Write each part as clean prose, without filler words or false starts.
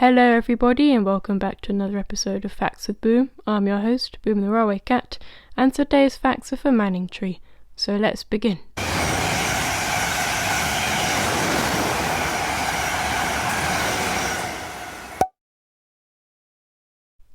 Hello everybody and welcome back to another episode of Facts with Boom. I'm your host, Boom the Railway Cat, and today's facts are for Manningtree. So let's begin.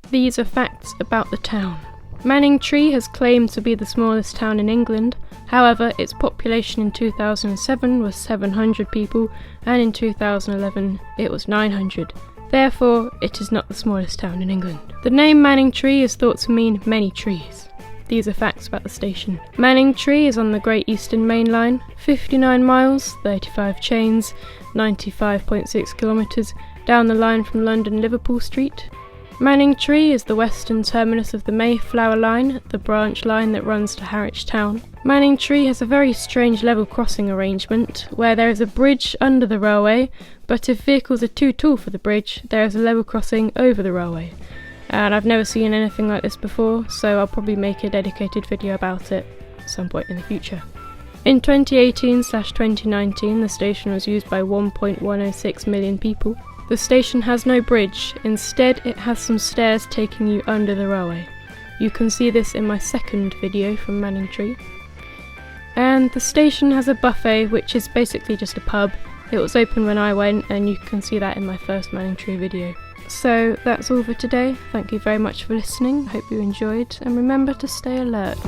These are facts about the town. Manningtree has claimed to be the smallest town in England. However, its population in 2007 was 700 people and in 2011 it was 900. Therefore, it is not the smallest town in England. The name Manningtree is thought to mean many trees. These are facts about the station. Manningtree is on the Great Eastern Main Line, 59 miles, 35 chains, 95.6 kilometres down the line from London Liverpool Street. Manningtree is the western terminus of the Mayflower Line, the branch line that runs to Harwich Town. Manningtree has a very strange level crossing arrangement, where there is a bridge under the railway, but if vehicles are too tall for the bridge, there is a level crossing over the railway. And I've never seen anything like this before, so I'll probably make a dedicated video about it at some point in the future. In 2018/2019, the station was used by 1.106 million people. The station has no bridge, instead it has some stairs taking you under the railway. You can see this in my second video from Manningtree. And the station has a buffet, which is basically just a pub. It was open when I went, and you can see that in my first Manningtree video. So that's all for today. Thank you very much for listening, hope you enjoyed, and remember to stay alert.